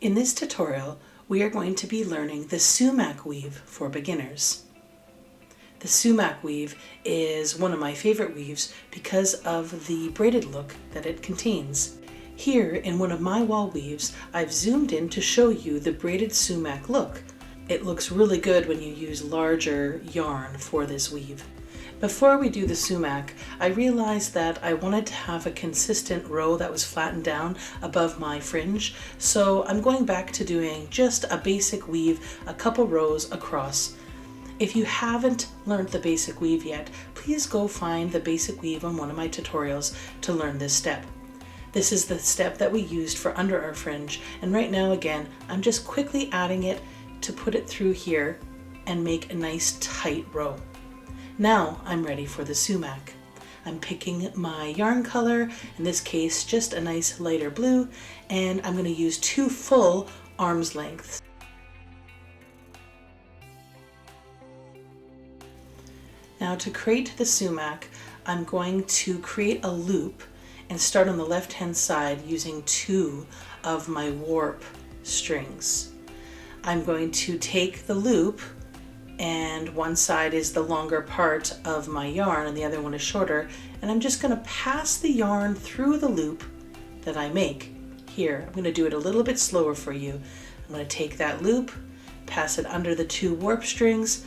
In this tutorial, we are going to be learning the Soumak weave for beginners. The Soumak weave is one of my favorite weaves because of the braided look that it contains. Here in one of my wall weaves, I've zoomed in to show you the braided Soumak look. It looks really good when you use larger yarn for this weave. Before we do the Soumak, I realized that I wanted to have a consistent row that was flattened down above my fringe, so I'm going back to doing just a basic weave, a couple rows across. If you haven't learned the basic weave yet, please go find the basic weave on one of my tutorials to learn this step. This is the step that we used for under our fringe, and right now again, I'm just quickly adding it to put it through here and make a nice tight row. Now I'm ready for the Soumak. I'm picking my yarn color, in this case just a nice lighter blue, and I'm going to use 2 full arm's lengths. Now to create the Soumak, I'm going to create a loop and start on the left hand side using 2 of my warp strings. I'm going to take the loop, and one side is the longer part of my yarn and the other one is shorter, and I'm just going to pass the yarn through the loop that I make. Here, I'm going to do it a little bit slower for you. I'm going to take that loop, pass it under the 2 warp strings,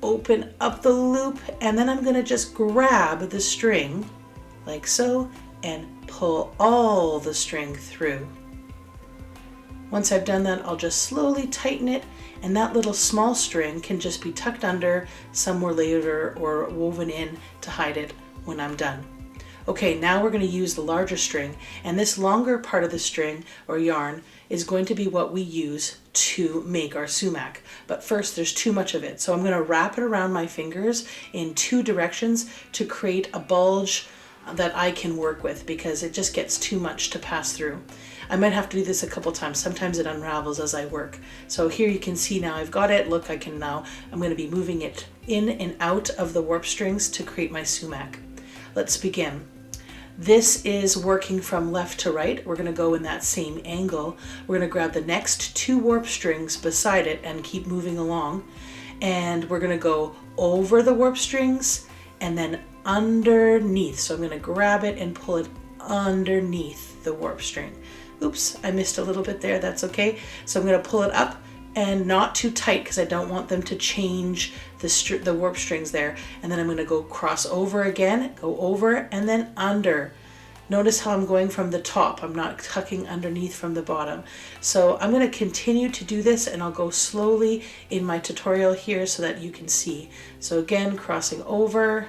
open up the loop, and then I'm going to just grab the string like so and pull all the string through. Once I've done that, I'll just slowly tighten it, and that little small string can just be tucked under somewhere later or woven in to hide it when I'm done. Okay, now we're going to use the larger string, and this longer part of the string or yarn is going to be what we use to make our Soumak. But first, there's too much of it, so I'm going to wrap it around my fingers in 2 directions to create a bulge that I can work with, because it just gets too much to pass through. I might have to do this a couple times. Sometimes it unravels as I work. So here you can see now I've got it. Look, I'm going to be moving it in and out of the warp strings to create my Soumak. Let's begin. This is working from left to right. We're going to go in that same angle. We're going to grab the next 2 warp strings beside it and keep moving along. And we're going to go over the warp strings and then underneath. So I'm going to grab it and pull it underneath the warp string. Oops, I missed a little bit there. That's okay. So I'm going to pull it up and not too tight because I don't want them to change the warp strings there. And then I'm going to go cross over again, go over and then under. Notice how I'm going from the top. I'm not tucking underneath from the bottom. So I'm going to continue to do this, and I'll go slowly in my tutorial here so that you can see. So again, crossing over,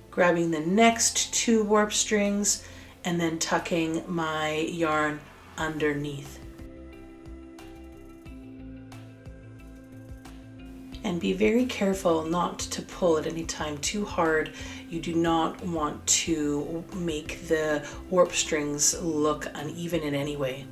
grabbing the next 2 warp strings, and then tucking my yarn underneath. And be very careful not to pull at any time too hard. You do not want to make the warp strings look uneven in any way.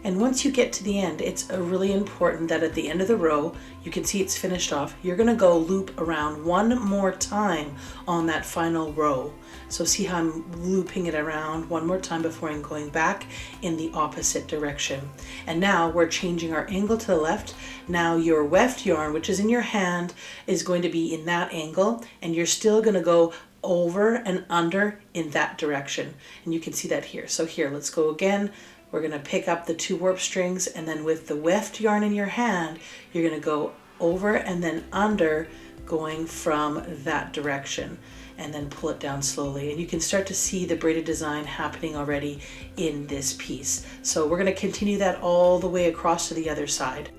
And once you get to the end, it's really important that at the end of the row, you can see it's finished off. You're going to go loop around one more time on that final row. So see how I'm looping it around one more time before I'm going back in the opposite direction. And now we're changing our angle to the left. Now your weft yarn, which is in your hand, is going to be in that angle, and you're still going to go over and under in that direction. And you can see that here. So here, let's go again. We're going to pick up the 2 warp strings, and then with the weft yarn in your hand, you're going to go over and then under, going from that direction, and then pull it down slowly. And you can start to see the braided design happening already in this piece. So we're going to continue that all the way across to the other side.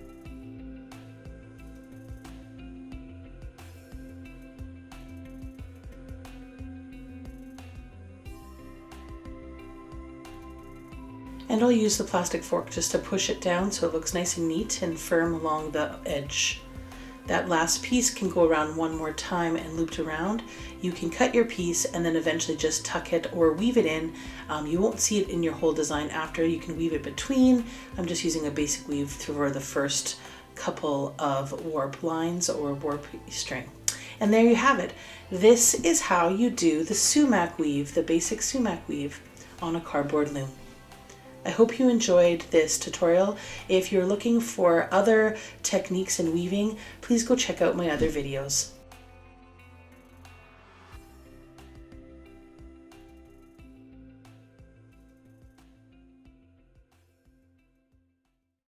And I'll use the plastic fork just to push it down so it looks nice and neat and firm along the edge. That last piece can go around one more time and looped around. You can cut your piece and then eventually just tuck it or weave it in. You won't see it in your whole design after. You can weave it between. I'm just using a basic weave for the first couple of warp lines or warp string. And there you have it. This is how you do the sumac weave, the basic sumac weave on a cardboard loom. I hope you enjoyed this tutorial. If you're looking for other techniques in weaving, please go check out my other videos.